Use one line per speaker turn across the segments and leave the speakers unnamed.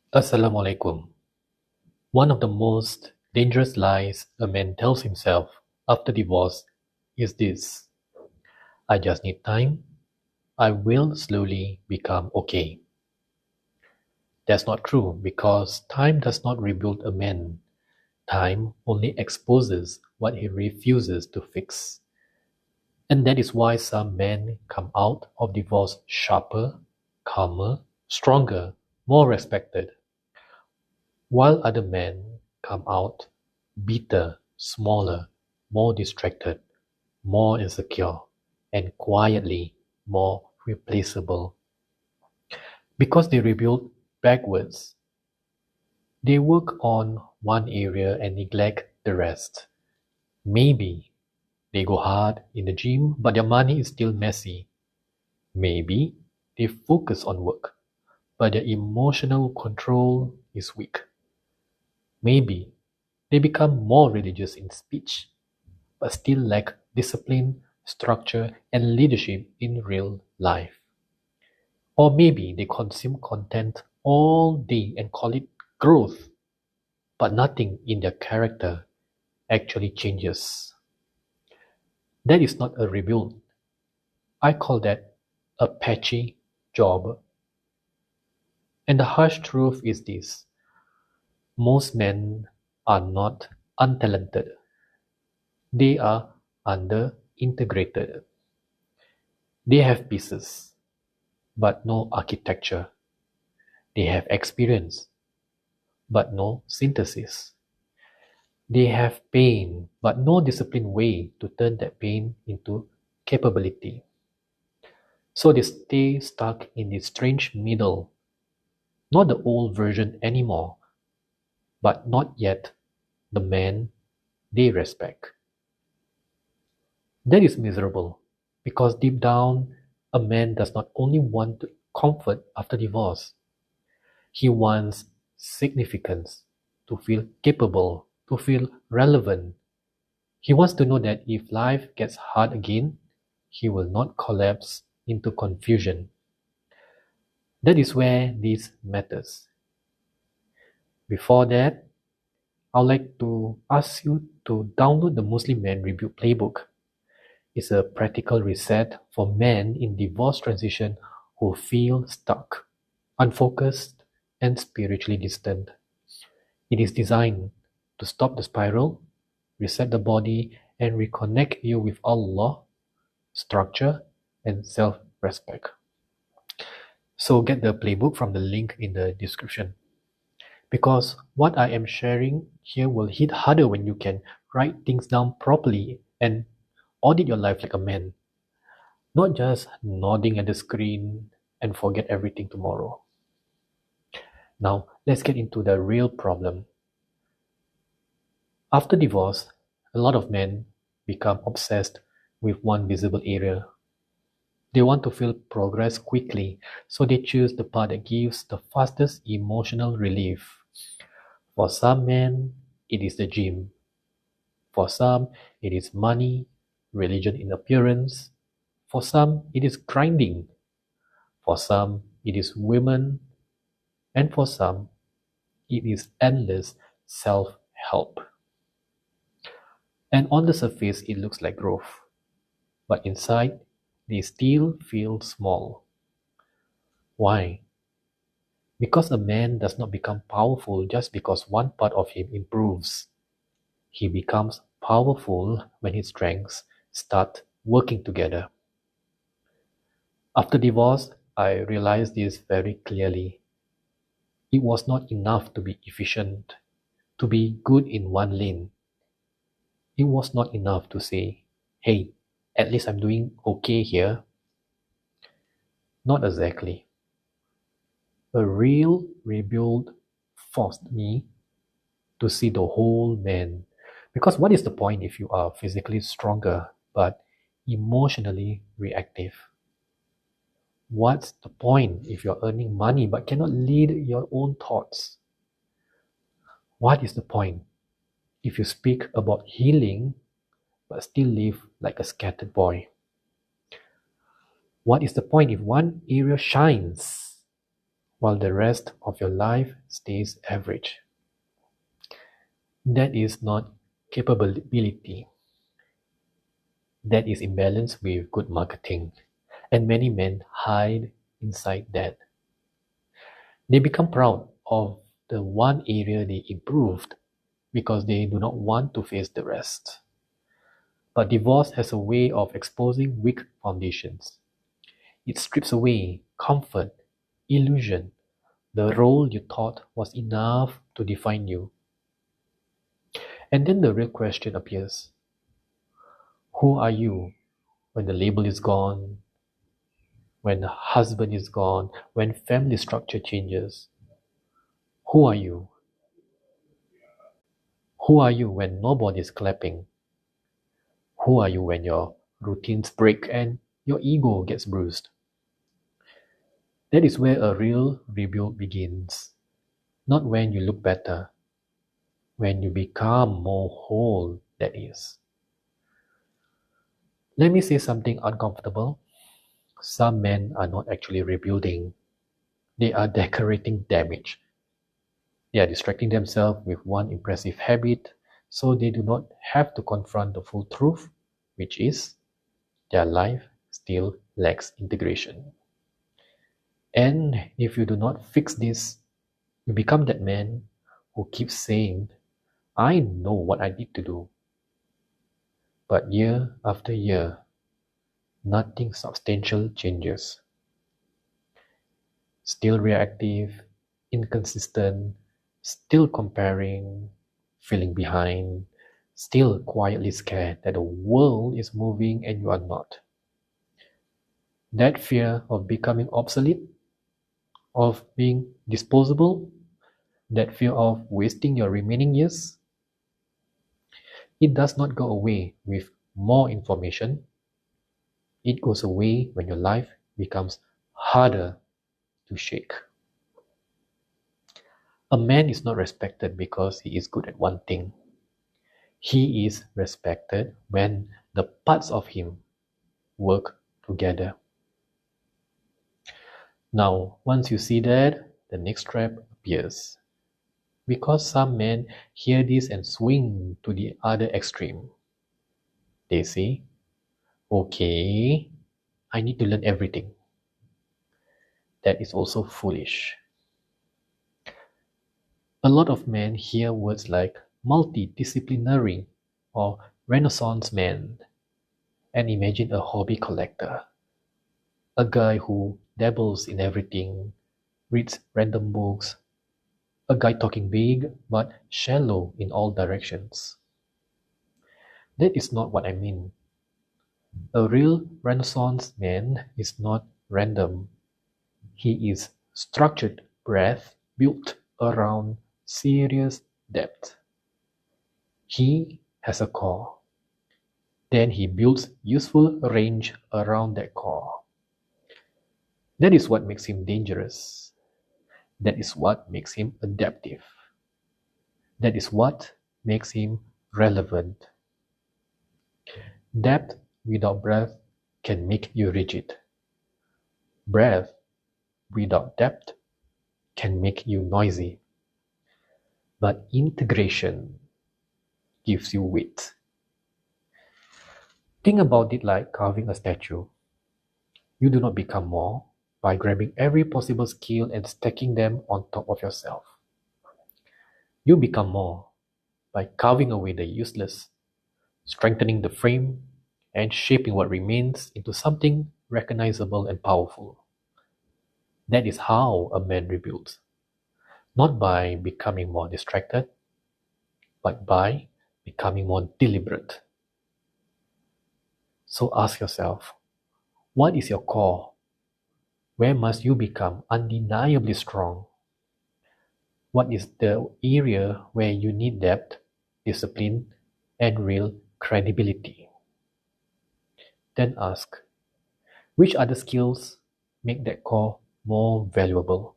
Assalamualaikum. One of the most dangerous lies a man tells himself after divorce is this: I just need time. I will slowly become okay. That's not true because time does not rebuild a man. Time only exposes what he refuses to fix. And that is why some men come out of divorce sharper, calmer, stronger, more respected, while other men come out bitter, smaller, more distracted, more insecure, and quietly more replaceable. Because they rebuild backwards, they work on one area and neglect the rest. Maybe they go hard in the gym, but their money is still messy. Maybe they focus on work, but their emotional control is weak. Maybe they become more religious in speech, but still lack discipline, structure, and leadership in real life. Or maybe they consume content all day and call it growth, but nothing in their character actually changes. That is not a rebuild. I call that a patchy job. And the harsh truth is this: most men are not untalented, they are under-integrated. They have pieces, but no architecture. They have experience, but no synthesis. They have pain, but no disciplined way to turn that pain into capability. So they stay stuck in this strange middle, not the old version anymore, but not yet the man they respect. That is miserable, because deep down, a man does not only want comfort after divorce, he wants significance, to feel capable, to feel relevant. He wants to know that if life gets hard again, he will not collapse into confusion. That is where this matters. Before that, I'd like to ask you to download the Muslim Man Review Playbook. It's a practical reset for men in divorce transition who feel stuck, unfocused, and spiritually distant. It is designed to stop the spiral, reset the body, and reconnect you with Allah, structure, and self-respect. So get the playbook from the link in the description. Because what I am sharing here will hit harder when you can write things down properly and audit your life like a man, not just nodding at the screen and forget everything tomorrow. Now, let's get into the real problem. After divorce, a lot of men become obsessed with one visible area. They want to feel progress quickly, so they choose the path that gives the fastest emotional relief. For some men, it is the gym. For some, it is money, religion in appearance. For some, it is grinding. For some, it is women. And for some, it is endless self-help. And on the surface, it looks like growth. But inside, they still feel small. Why? Because a man does not become powerful just because one part of him improves. He becomes powerful when his strengths start working together. After divorce, I realized this very clearly. It was not enough to be efficient, to be good in one lane. It was not enough to say, hey, at least I'm doing okay here. Not exactly. A real rebuild forced me to see the whole man. Because what is the point if you are physically stronger but emotionally reactive? What's the point if you're earning money but cannot lead your own thoughts? What is the point if you speak about healing but still live like a scattered boy? What is the point if one area shines while the rest of your life stays average. That is not capability. That is imbalance with good marketing. And many men hide inside that. They become proud of the one area they improved because they do not want to face the rest. But divorce has a way of exposing weak foundations. It strips away comfort, illusion, the role you thought was enough to define you. And then the real question appears: who are you when the label is gone, when the husband is gone, when family structure changes? Who are you? Who are you when nobody is clapping? Who are you when your routines break and your ego gets bruised? That is where a real rebuild begins. Not when you look better, when you become more whole, that is. Let me say something uncomfortable. Some men are not actually rebuilding, they are decorating damage. They are distracting themselves with one impressive habit so they do not have to confront the full truth, which is their life still lacks integration. And if you do not fix this, you become that man who keeps saying, I know what I need to do. But year after year, nothing substantial changes. Still reactive, inconsistent, still comparing, feeling behind, still quietly scared that the world is moving and you are not. That fear of becoming obsolete, of being disposable, that fear of wasting your remaining years, it does not go away with more information. It goes away when your life becomes harder to shake. A man is not respected because he is good at one thing. He is respected when the parts of him work together. Now, once you see that, the next trap appears. Because some men hear this and swing to the other extreme. They say, okay, I need to learn everything. That is also foolish. A lot of men hear words like multidisciplinary or Renaissance man and imagine a hobby collector, a guy who dabbles in everything, reads random books, a guy talking big but shallow in all directions. That is not what I mean. A real Renaissance man is not random. He is structured breadth built around serious depth. He has a core. Then he builds useful range around that core. That is what makes him dangerous. That is what makes him adaptive. That is what makes him relevant. Depth without breadth can make you rigid. Breadth without depth can make you noisy. But integration gives you width. Think about it like carving a statue. You do not become more by grabbing every possible skill and stacking them on top of yourself. You become more by carving away the useless, strengthening the frame, and shaping what remains into something recognizable and powerful. That is how a man rebuilds. Not by becoming more distracted, but by becoming more deliberate. So ask yourself, what is your core? Where must you become undeniably strong? What is the area where you need depth, discipline, and real credibility? Then ask, which other skills make that core more valuable?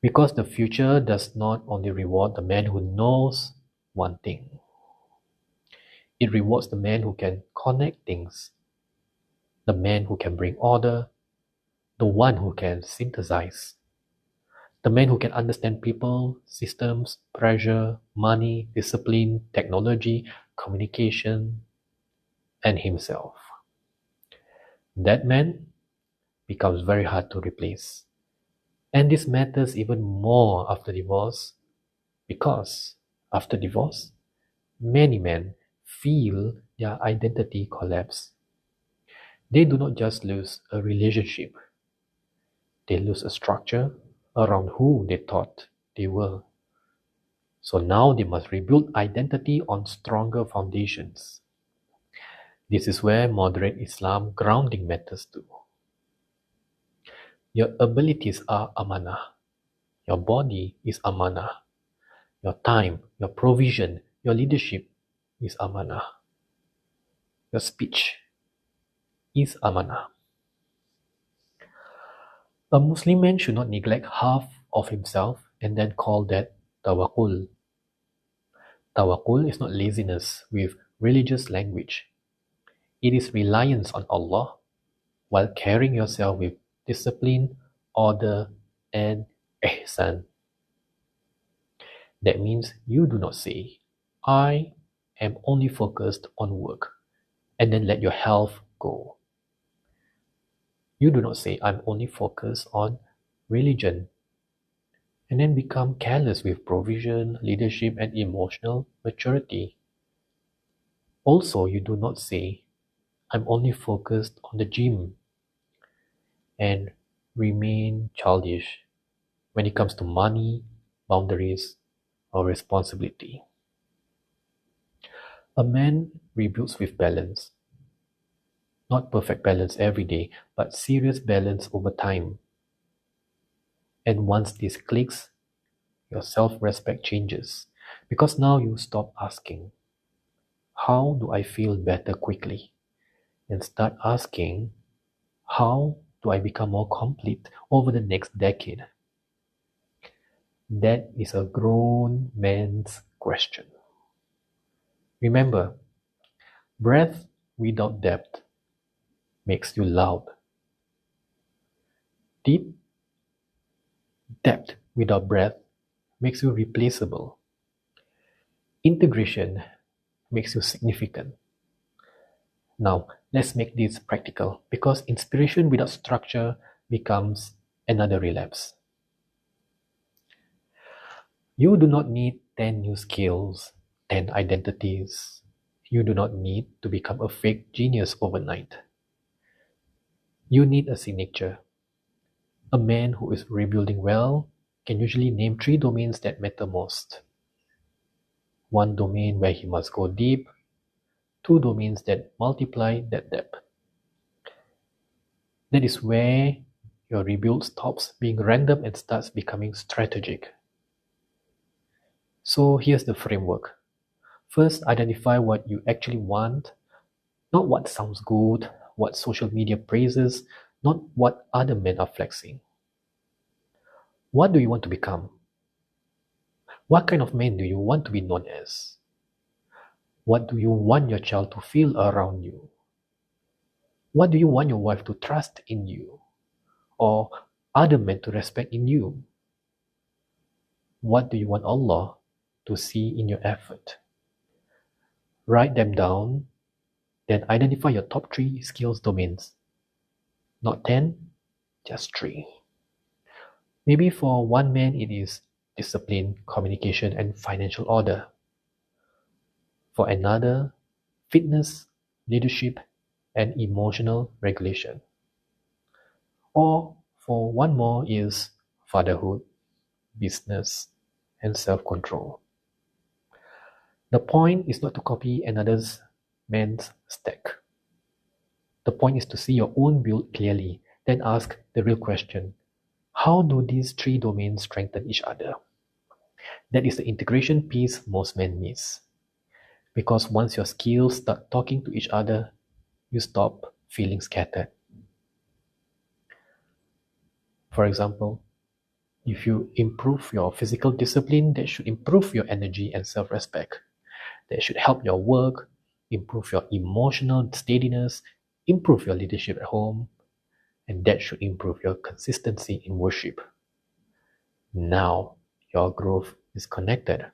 Because the future does not only reward the man who knows one thing, it rewards the man who can connect things, the man who can bring order, the one who can synthesize, the man who can understand people, systems, pressure, money, discipline, technology, communication, and himself. That man becomes very hard to replace. And this matters even more after divorce because after divorce, many men feel their identity collapse. They do not just lose a relationship, they lose a structure around who they thought they were. So now they must rebuild identity on stronger foundations. This is where moderate Islam grounding matters too. Your abilities are amanah. Your body is amanah. Your time, your provision, your leadership is amanah. Your speech is amanah. A Muslim man should not neglect half of himself and then call that tawakkul. Tawakkul is not laziness with religious language. It is reliance on Allah while carrying yourself with discipline, order, and ihsan. That means you do not say, I am only focused on work, and then let your health go. You do not say, I'm only focused on religion, and then become careless with provision, leadership, and emotional maturity. Also, you do not say, I'm only focused on the gym, and remain childish when it comes to money, boundaries, or responsibility. A man rebuilds with balance. Not perfect balance every day, but serious balance over time. And once this clicks, your self-respect changes. Because now you stop asking, how do I feel better quickly? And start asking, how do I become more complete over the next decade? That is a grown man's question. Remember, breath without depth makes you loud. Deep depth without breath makes you replaceable. Integration makes you significant. Now, let's make this practical because inspiration without structure becomes another relapse. You do not need 10 new skills, 10 identities. You do not need to become a fake genius overnight. You need a signature. A man who is rebuilding well can usually name 3 domains that matter most. 1 domain where he must go deep, 2 domains that multiply that depth. That is where your rebuild stops being random and starts becoming strategic. So here's the framework. First, identify what you actually want, not what sounds good, what social media praises, not what other men are flexing. What do you want to become? What kind of man do you want to be known as? What do you want your child to feel around you? What do you want your wife to trust in you? Or other men to respect in you? What do you want Allah to see in your effort? Write them down, then identify your top 3 skills domains. Not 10, just 3. Maybe for one man it is discipline, communication, and financial order. For another, fitness, leadership, and emotional regulation. Or for one more is fatherhood, business, and self-control. The point is not to copy another man's stack. The point is to see your own build clearly, then ask the real question. How do these 3 domains strengthen each other? That is the integration piece most men miss. Because once your skills start talking to each other, you stop feeling scattered. For example, if you improve your physical discipline, that should improve your energy and self-respect. That should help your work, improve your emotional steadiness, improve your leadership at home, and that should improve your consistency in worship. Now your growth is connected.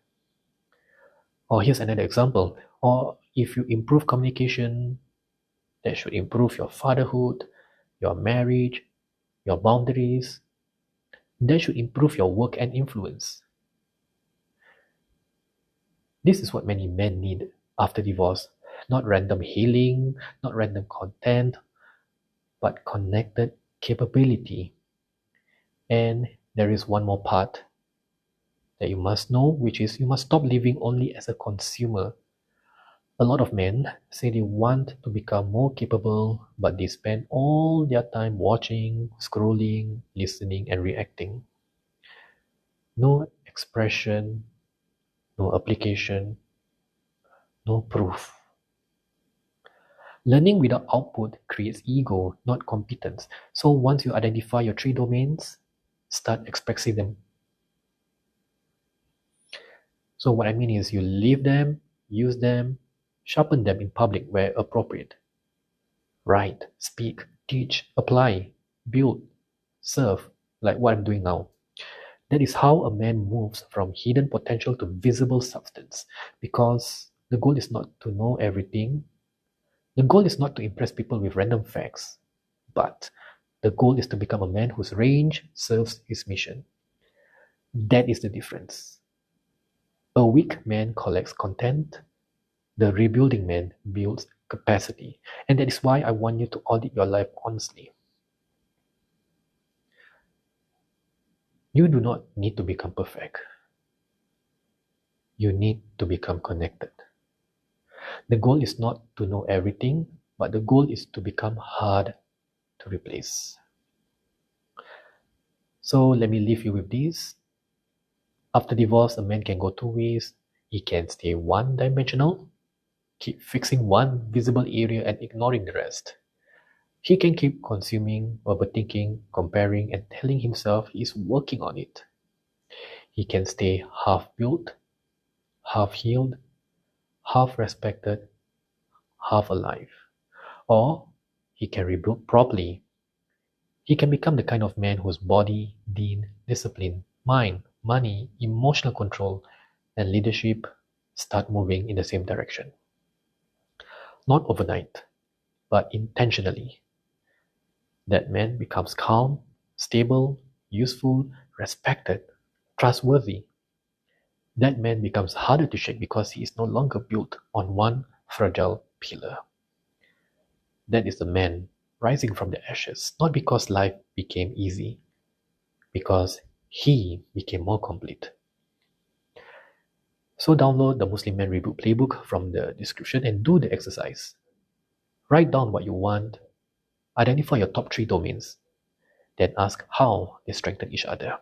Or here's another example. Or if you improve communication, that should improve your fatherhood, your marriage, your boundaries. That should improve your work and influence. This is what many men need after divorce. Not random healing, not random content, but connected capability. And there is one more part that you must know, which is you must stop living only as a consumer. A lot of men say they want to become more capable, but they spend all their time watching, scrolling, listening, and reacting. No expression, no application, no proof. Learning without output creates ego, not competence. So once you identify your three domains, start expressing them. So what I mean is you live them, use them, sharpen them in public where appropriate. Write, speak, teach, apply, build, serve, like what I'm doing now. That is how a man moves from hidden potential to visible substance. Because the goal is not to know everything. The goal is not to impress people with random facts. But the goal is to become a man whose range serves his mission. That is the difference. A weak man collects content. The rebuilding man builds capacity. And that is why I want you to audit your life honestly. You do not need to become perfect. You need to become connected. The goal is not to know everything, but the goal is to become hard to replace. So let me leave you with this. After divorce, a man can go two ways. He can stay one-dimensional, keep fixing one visible area and ignoring the rest. He can keep consuming, overthinking, comparing, and telling himself he's working on it. He can stay half-built, half-healed, half-respected, half-alive. Or he can rebuild properly. He can become the kind of man whose body, deen, discipline, mind, money, emotional control, and leadership start moving in the same direction. Not overnight, but intentionally. That man becomes calm, stable, useful, respected, trustworthy. That man becomes harder to shake because he is no longer built on one fragile pillar. That is the man rising from the ashes, not because life became easy, because he became more complete. So download the Muslim Man Reboot Playbook from the description and do the exercise. Write down what you want, identify your top 3 domains, then ask how they strengthen each other.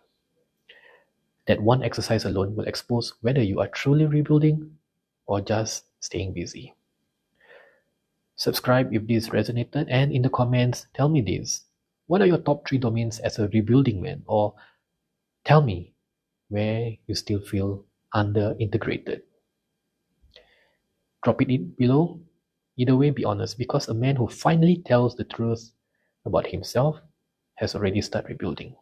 That one exercise alone will expose whether you are truly rebuilding or just staying busy. Subscribe if this resonated, and in the comments, tell me this. What are your top 3 domains as a rebuilding man? Or tell me where you still feel under-integrated. Drop it in below. Either way, be honest, because a man who finally tells the truth about himself has already started rebuilding.